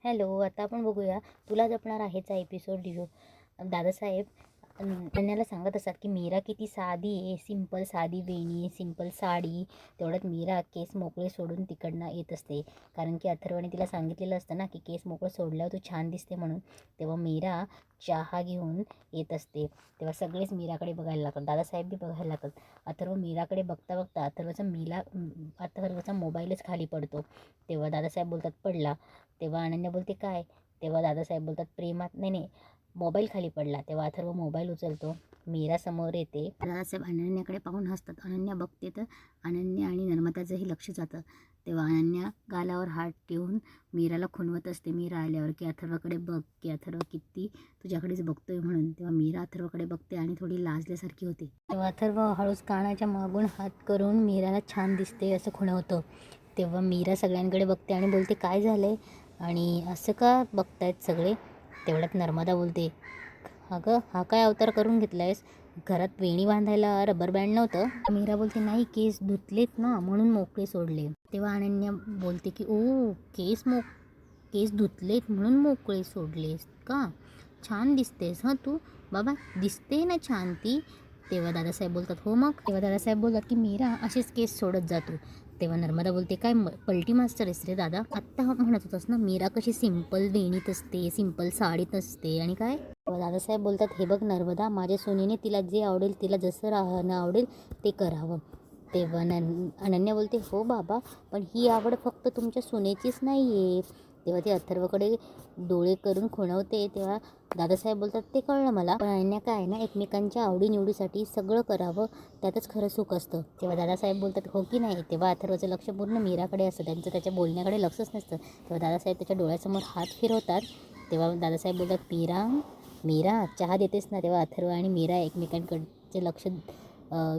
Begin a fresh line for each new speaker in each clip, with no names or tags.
Hello, आता आपण बघूया तुला जपणार आहेचा एपिसोड रिव्ह्यू. दादासाहेब अनन्याला सांगत असतात की मीरा किती साधी आहे, सिंपल साधी वेणी, सिंपल साडी. तेवढ्यात मीरा केस मोकळे सोडून तिकडनं येत असते, कारण की अथर्वने तिला सांगितलेलं असतं ना की केस मोकळे सोडल्यावर तू छान दिसते म्हणून. तेव्हा मीरा चहा घेऊन येत असते. तेव्हा सगळेच मीराकडे बघायला लागतात, दादासाहेब बी बघायला लागतात. अथर्व मीराकडे बघता बघता अथर्वचा मोबाईलच खाली पडतो. तेव्हा दादासाहेब बोलतात पडला. तेव्हा अनन्या बोलते काय? तेव्हा दादासाहेब बोलतात प्रेमात नाही नाही, मोबाईल खाली पडला. तेव्हा अथर्व मोबाईल उचलतो. मीरा समोर येते. दादासाहेब अनन्याकडे पाहून हसतात. अनन्या बघते तर अनन्या आणि नर्मदाचंही लक्ष जातं. तेव्हा अनन्या गालावर हात ठेवून मीराला खुणवत असते. मीरा आल्यावर की अथर्वकडे बघ, की अथर्व किती तुझ्याकडेच बघतोय म्हणून. तेव्हा मीरा अथर्वकडे बघते आणि थोडी लाजल्यासारखी होते. तेव्हा अथर्व हळूच कानाच्या मागून हात करून मीराला छान दिसते असं खुणवतं. तेव्हा मीरा सगळ्यांकडे बघते आणि बोलते काय झालंय आणि असं का बघतायत सगळे. तेवढ्यात नर्मदा बोलते अगं हा काय अवतार करून घेतलायस, घरात वेणी बांधायला रबर बँड नव्हतं. मीरा बोलते नाही, केस धुतलेत ना म्हणून मोकळे सोडले. तेव्हा अनन्या बोलते की ओ केस धुतलेत म्हणून मोकळे सोडलेस का, छान दिसतेस हां तू बाबा, दिसते ना छान ती. तेव्हा दादासाहेब बोलतात हो मग. तेव्हा दादासाहेब बोलतात की मीरा असेच केस सोडत जातो. तेव्हा नर्मदा बोलते काय पलटी मास्टर आहेस रे दादा, आत्ता म्हणत होतास ना मीरा कशी सिंपल वेणीत असते, सिंपल साडीत असते आणि काय. तेव्हा दादासाहेब बोलतात हे बघ नर्मदा, माझ्या सोनीने तिला जे आवडेल, तिला जसं राहणं आवडेल ते करावं. तेव्हा अनन्या बोलते हो बाबा, पण ही आवड फक्त तुमच्या सुनेचीच नाही आहे. तेव्हा ते अथर्वकडे डोळे करून खुणवते. तेव्हा दादासाहेब बोलतात ते कळलं मला, पण अनन्या काय ना, एकमेकांच्या आवडीनिवडीसाठी सगळं करावं त्यातच खरं सुख असतं. तेव्हा दादासाहेब बोलतात हो की नाही. तेव्हा अथर्वचं लक्ष पूर्ण मीराकडे असतं, त्यांचं त्याच्या बोलण्याकडे लक्षच नसतं. तेव्हा दादासाहेब त्याच्या डोळ्यासमोर हात फिरवतात. तेव्हा दादासाहेब बोलतात मीरा चहा देतेस ना. तेव्हा अथर्व आणि मीरा एकमेकांकडचे लक्ष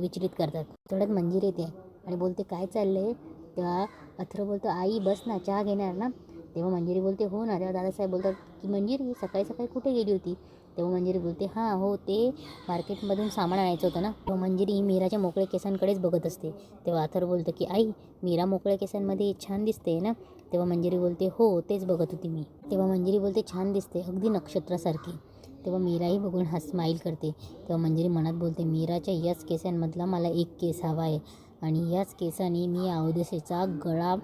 विचलित करतात. तेवढ्यात मंजिरी येते आणि बोलते काय चाललंय. तेव्हा अथर्व बोलतो आई बस ना, चहा घेणार ना. तेव्हा मंजिरी बोलते हो ना. तेव्हा दादासाहेब बोलतात की मंजिरी सकाळी सकाळी कुठे गेली होती. तेव्हा मंजिरी बोलते हां हो, ते मार्केटमधून सामान आणायचं होतं ना. तेव्हा मंजिरी मीराच्या मोकळ्या केसांकडेच बघत असते. तेव्हा अथर्व बोलतं की आई मीरा मोकळ्या केसांमध्ये छान दिसते ना. तेव्हा मंजिरी बोलते हो तेच बघत होती मी. तेव्हा मंजिरी बोलते छान दिसते, अगदी नक्षत्रासारखी. तेव्हा मीराही बघून स्माईल करते. तेव्हा मंजिरी मनात बोलते मीराच्या याच केसांमधला मला एक केस हवा आहे आणि याच केसाने मी अवधसेचा गळा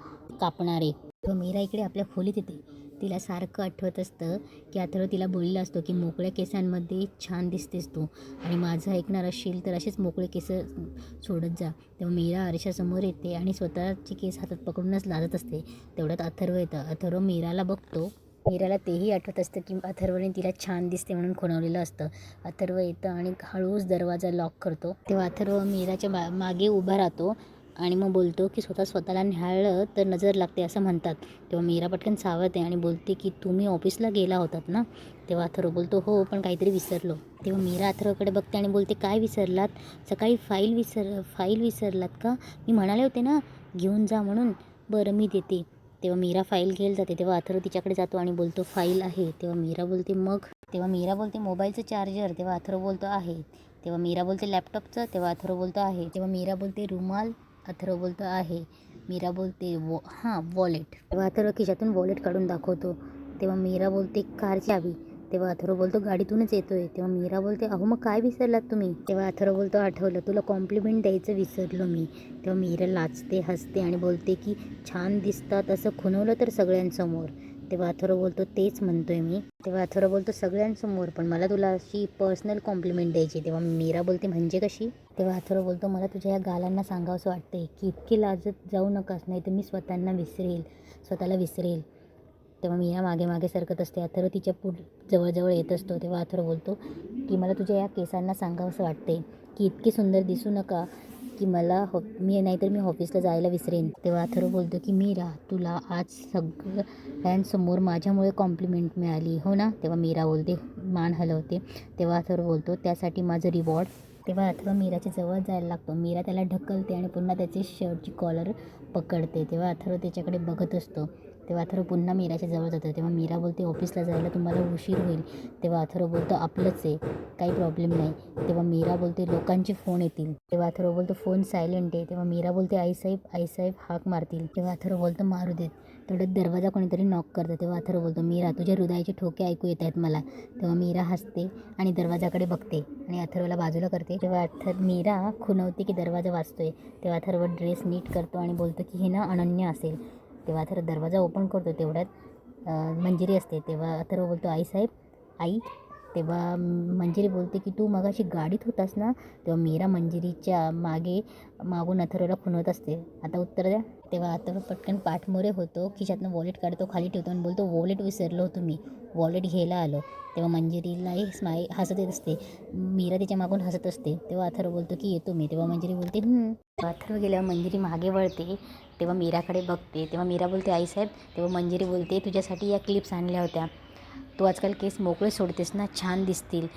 कापणार आहे. तेव्हा मीरा इकडे आपल्या खोलीत येते. तिला सारखं आठवत असतं की अथर्व तिला बोलला असतो की मोकळ्या केसांमध्ये छान दिसतेस तू आणि माझं ऐकणार असशील तर असेच मोकळे केस सोडत जा. तेव्हा मीरा आरशासमोर येते आणि स्वतःची केस हातात पकडूनच लाजत असते. तेवढ्यात अथर्व येतं. अथर्व मीराला बघतो. मीराला तेही आठवत असतं की अथर्वने तिला छान दिसते म्हणून खुणवलेलं असतं. अथर्व येतं आणि हळूच दरवाजा लॉक करतो. तेव्हा अथर्व मीराच्या मागे उभा राहतो आणि मग बोलतो की स्वतःला न्याहाळलं तर नजर लागते असं म्हणतात. तेव्हा मीरा पटकन सावरते आणि बोलते की तुम्ही ऑफिसला गेला होतात ना. तेव्हा अथर्व बोलतो हो, पण काहीतरी विसरलो. तेव्हा मीरा अथर्वकडे बघते आणि बोलते काय विसरलात, सकाळी फाईल विसरलात का, मी म्हणाले होते ना घेऊन जा म्हणून. बरं मी देते. तेव्हा मीरा फाईल घ्यायला जाते. तेव्हा अथर्व तिच्याकडे जातो आणि बोलतो फाईल आहे. तेव्हा मीरा बोलते मग. तेव्हा मीरा बोलते मोबाईलचं चार्जर. तेव्हा अथर्व बोलतो आहे. तेव्हा मीरा बोलते लॅपटॉपचं. तेव्हा अथर्व बोलतो आहे. तेव्हा मीरा बोलते रुमाल. अथर्व बोलतो आहे. मीरा बोलते हां वॉलेट. तेव्हा अथर्व खिशातून वॉलेट काढून दाखवतो. तेव्हा मीरा बोलते कारची चावी. तेव्हा अथर्व बोलतो गाडीतूनच येतोय. तेव्हा मीरा बोलते अहो मग काय विसरलात तुम्ही. तेव्हा अथर्व बोलतो आठवलं, तुला कॉम्प्लिमेंट द्यायचं विसरलो मी. तेव्हा मीरा लाजते, हसते आणि बोलते की छान दिसतात असं खुणवलं तर सगळ्यांसमोर. तेव्हा अथर्व बोलतो तेच म्हणतोय मी. तेव्हा अथर्व बोलतो सगळ्यांसमोर, पण मला तुला अशी पर्सनल कॉम्प्लिमेंट द्यायची. तेव्हा मीरा बोलते म्हणजे कशी. तेव्हा अथर्व बोलतो मला तुझ्या या गालांना सांगावंसं वाटतंय की इतकी लाजत जाऊ नकास, नाही तर मी स्वतःला विसरेल. तेव्हा मीरा मागे मागे सरकत असते. अथर्व तिच्या जवळजवळ येत असतो. तेव्हा अथर्व बोलतो की मला तुझ्या या केसांना सांगावंसं वाटते की इतकी सुंदर दिसू नका की नाहीतर मी ऑफिसला जायला विसरेन. तेव्हा अथर्व बोलतो की मीरा तुला आज सगळ्यांसमोर माझ्यामुळे कॉम्प्लिमेंट मिळाली हो ना. तेव्हा मीरा बोलते, मान हलवते. तेव्हा अथर्व बोलतो त्यासाठी माझं रिवॉर्ड. तेव्हा अथर्व मीराच्या जवळ जायला लागतो. मीरा त्याला ढकलते आणि पुन्हा त्याची शर्टची कॉलर पकडते. तेव्हा अथर्व त्याच्याकडे बघत असतो. तेव्हा अथर्व पुन्हा मीराच्या जवळ जातं. तेव्हा मीरा बोलते ऑफिसला जायला तुम्हाला उशीर होईल. तेव्हा अथर्व बोलतो आपलंच आहे, काही प्रॉब्लेम नाही. तेव्हा मीरा बोलते लोकांचे फोन येतील. तेव्हा अथर्व बोलतो फोन सायलेंट आहे. तेव्हा मीरा बोलते आईसाहेब हाक मारतील. तेव्हा अथर्व बोलतो मारू देत. तेवढ्यात दरवाजा कोणीतरी नॉक करतं. तेव्हा अथर्व बोलतो मीरा तुझ्या हृदयाचे ठोके ऐकू येत आहेत मला. तेव्हा मीरा हसते आणि दरवाजाकडे बघते आणि अथर्वला बाजूला करते. तेव्हा मीरा खुणवते की दरवाजा वाजतोय. तेव्हा अथर्व ड्रेस नीट करतो आणि बोलतो की हे ना अनन्या असेल. तेव्हा अथर्व दरवाजा ओपन करतो. तेवढ्यात मंजिरी असते. तेव्हा अथर्व बोलतो आई. तेव्हा मंजिरी बोलते की तू मगाशी गाडीत होतास ना. तेव्हा मीरा मंजिरीच्या मागून अथर्वला खुणवत असते. आता उत्तर द्या. तेव्हा अथर्व पटकन पाठमोरे होतो, खिशातनं वॉलेट काढतो, खाली ठेवतो आणि बोलतो वॉलेट विसरलो होतो मी, वॉलेट घ्यायला आलो. तेव्हा मंजिरीलाही हसत येत असते. मीरा तिच्या मागून हसत असते. तेव्हा अथर्व बोलतो की येतो मी. तेव्हा मंजिरी बोलते अथर्व गेल्यावर मंजिरी मागे वळते. तेव्हा मीराकडे बघते. तेव्हा मीरा बोलते आईसाहेब. तेव्हा मंजिरी बोलते तुझ्यासाठी या क्लिप्स आणल्या होत्या. तू आजकाल केस मोकळे सोडतेस ना, छान दिसतील.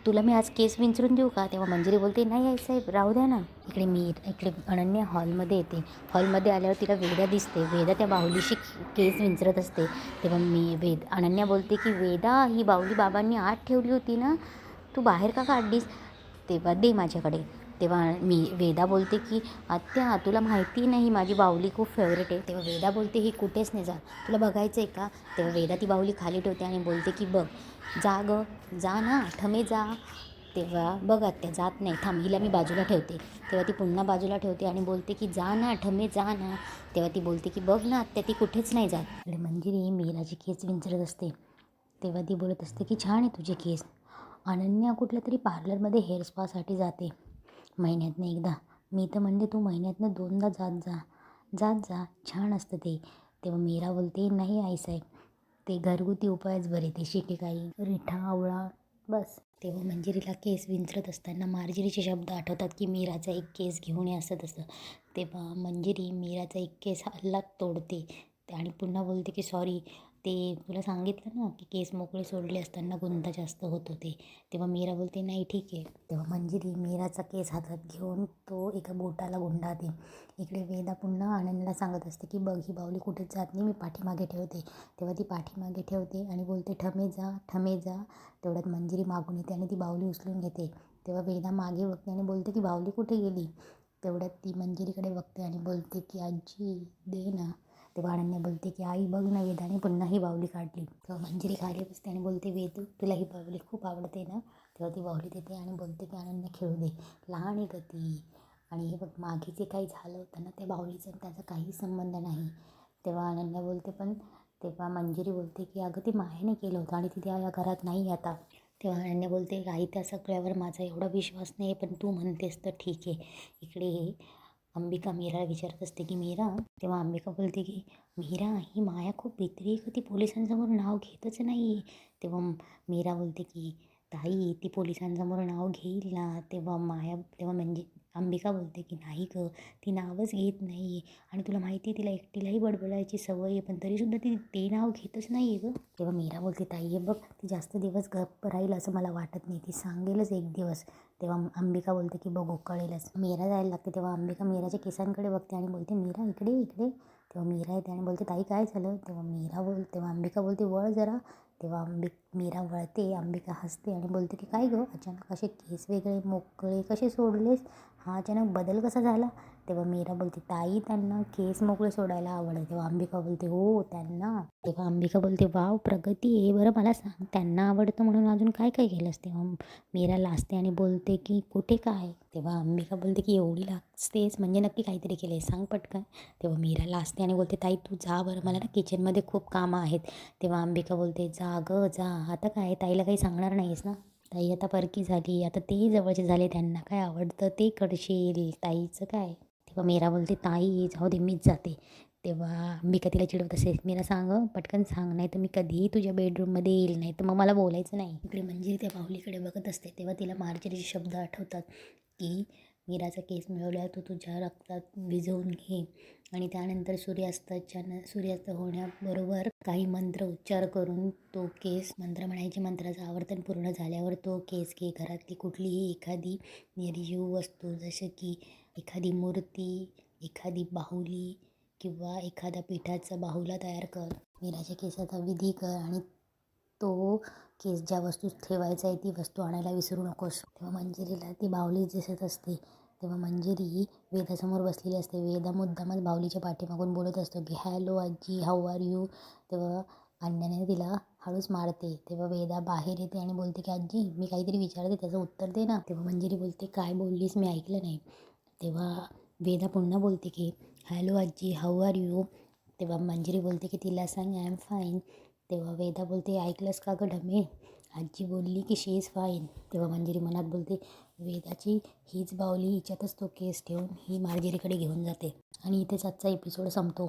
तुला मी आज केस विंचरून देऊ का? तेव्हा मंजिरी बोलते नाही आईसाहेब राहू द्या ना. इकडे अनन्या हॉलमध्ये येते. हॉलमध्ये आल्यावर तिला वेदा दिसते. वेदा त्या बाहुलीशी केस विंचरत असते. तेव्हा अनन्या बोलते की वेदा ही बाहुली बाबांनी आत ठेवली होती ना, तू बाहेर का काढलीस? तेव्हा दे माझ्याकडे. तेव्हा वेदा बोलते की आत्या तुला माहिती नाही माझी बाहुली खूप फेवरेट आहे. तेव्हा वेदा बोलते ही कुठेच नाही जा, तुला बघायचं आहे का? तेव्हा वेदा ती बाहुली खाली ठेवते आणि बोलते की बघ जा ना ठमे जा. तेव्हा बघ आत्या जात नाही, थांब हिला मी बाजूला ठेवते. तेव्हा ती पुन्हा बाजूला ठेवते आणि बोलते की जा ना ठमे जा ना. तेव्हा ती बोलते की बघ ना आत्या ती कुठेच नाही जात. मंजिरी मीराची केस विंचरत असते. तेव्हा ती बोलत असते की छान आहे तुझे केस. अनन्या कुठल्या तरी पार्लरमध्ये हेअर स्पासाठी जाते महिन्यातनं एकदा. मी तर म्हणते तू महिन्यातनं 2दा जात जा छान असतं ते. तेव्हा मीरा बोलते नाही आईसाहेब, ते घरगुती उपायच बरे, ते शिकेकाई रिठा आवळा बस. तेव्हा मंजिरीला केस विंचरत असताना मार्जरीचे शब्द आठवतात की मीराचा एक केस घेऊन ये असं तसं. तेव्हा मंजिरी मीराचा एक केस हल्ला तोडते आणि पुन्हा बोलते की सॉरी, ते तुला सांगितलं ना की केस मोकळे सोडले असताना गुंता जास्त होत होते. तेव्हा मीरा बोलते नाही ठीक आहे. तेव्हा मंजिरी मीराचा केस हातात घेऊन तो एका बोटाला गुंडाळते. इकडे वेदा पुन्हा आनंदला सांगत असते की बघ ही बाहुली कुठेच जात नाही, मी पाठीमागे ठेवते. तेव्हा ती पाठीमागे ठेवते आणि बोलते ठमे जा. तेवढ्यात मंजिरी मागून येते आणि ती बाहुली उचलून घेते. तेव्हा वेदा मागे बघते आणि बोलते की बाहुली कुठे गेली? तेवढ्यात ती मंजिरीकडे बघते आणि बोलते की आजी दे ना. तेव्हा अनन्या बोलते की आई बघ ना वेदाने पुन्हा ही बाहुली काढली. तेव्हा मंजिरी खाली बसते आणि बोलते वेदू तुला ही बाहुली खूप आवडते ना. तेव्हा ती बाहुली देते आणि बोलते की अनन्या खेळू दे, लहान आहे ती. आणि हे बघ मागे जे काही झालं होतं ना त्या बाहुलीचा त्याचा काही संबंध नाही. तेव्हा अनन्या बोलते तेव्हा मंजिरी बोलते की अगं ते मायाने केलं होतं आणि ती त्या घरात नाही आता. तेव्हा अनन्या बोलते आई त्या सगळ्यावर माझा एवढा विश्वास नाही, पण तू म्हणतेस तर ठीक आहे. इकडे अंबिका मीराला विचारत असते की मीरा. तेव्हा अंबिका बोलते की मीरा ही माया खूप भित्री आहे, ती पोलिसांसमोर नाव घेतच नाही. तेव्हा मीरा बोलते की ताई ती पोलिसांसमोर नाव घेईल ना. तेव्हा म्हणजे अंबिका बोलते की नाही गं, ती नावच घेत नाही आणि तुला माहिती आहे तिला एकटीलाही बडबडायची सवय आहे, पण तरीसुद्धा ती ते नाव घेतच नाही आहे गं. तेव्हा मीरा बोलते ताई हे बघ ती जास्त दिवस गप्प राहील असं मला वाटत नाही, ती सांगेलच एक दिवस. तेव्हा अंबिका बोलते की बघू कळेलच. मीरा जायला लागते. तेव्हा अंबिका मीराच्या केसांकडे बघते आणि बोलते मीरा इकडे. तेव्हा मीरा येते आणि बोलते ताई काय झालं? तेव्हा अंबिका बोलते वळ जरा. तेव्हा मीरा वळते. अंबिका हसते आणि बोलते की काय गं अचानक असे केस वेगळे मोकळे कसे सोडलेस? हा अचानक बदल कसा झाला? तेव्हा मीरा बोलते ताई त्यांना केस मोकळे सोडायला आवडते. तेव्हा अंबिका बोलते हो त्यांना. तेव्हा अंबिका बोलते वाव प्रगती आहे. बरं मला सांग त्यांना आवडतं म्हणून अजून काय काय केलंस? तेव्हा मीरा लाजते आणि बोलते की कुठे काय? तेव्हा अंबिका बोलते की एवढी लाजतेस म्हणजे नक्की काहीतरी केलं आहे, सांग पटकन. तेव्हा मीरा लाजते आणि बोलते ताई तू जा बरं, मला ना किचनमध्ये खूप कामं आहेत. तेव्हा अंबिका बोलते जा गं जा, आता काय ताईला काही सांगणार नाहीस ना. ताई आता परकी झाली, आता तेही जवळचे झाले, त्यांना काय आवडतं ते करशील, ताईचं काय. तेव्हा मीरा बोलते ताई जाऊ दे मीच जाते. तेव्हा अंबिका तिला चिडवत असे मीरा सांग पटकन सांग, नाही तर मी कधीही तुझ्या बेडरूममध्ये येईल, नाही तर मग मला बोलायचं नाही. इकडे म्हणजे त्या बाहुलीकडे बघत असते. तेव्हा तिला मार्जरीचे शब्द आठवतात की मीराचा केस मिळवल्यावर तू तुझ्या रक्तात विझवून घे आणि त्यानंतर सूर्यास्त होण्याबरोबर काही मंत्र उच्चार करून तो केस म्हणायचे, मंत्राचं आवर्तन पूर्ण झाल्यावर तो केस घे. घरातली कुठलीही एखादी निर्जीव वस्तू जसं की एखादी मूर्ती, एखादी बाहुली किंवा एखाद्या पिठाचा बाहुला तयार कर. मीराच्या केसाचा विधी कर आणि तो केस ज्या वस्तू ठेवायचा आहे ती वस्तू आणायला विसरू नकोस. तेव्हा मंजिरीला ती बाहुली दिसत असते. तेव्हा मंजिरी वेदासमोर बसलेली असते. वेदा मुद्दामच बाहुलीच्या पाठीमागून बोलत असतो की हॅलो आजी, हाऊ आर यू. तेव्हा अंड्याने तिला हळूच मारते. तेव्हा वेदा बाहेर येते आणि बोलते की आजी मी काहीतरी विचारते त्याचं उत्तर दे ना. तेव्हा मंजिरी बोलते काय बोललीस मी ऐकलं नाही. तेव्हा वेदा पुन्हा बोलते की हॅलो आजी, हाऊ आर यू. तेव्हा मंजिरी बोलते की तिला सांग आय एम फाईन. तेव्हा वेदा बोलते ऐकलंस का गं ढमे, आजी बोलली की शी इज फाईन. तेव्हा मंजिरी मनात बोलते वेदाची हीच बाहुली, हिच्यातच तो केस ठेवून ही मार्जेरीकडे घेऊन जाते. आणि इथेच आजचा एपिसोड संपतो.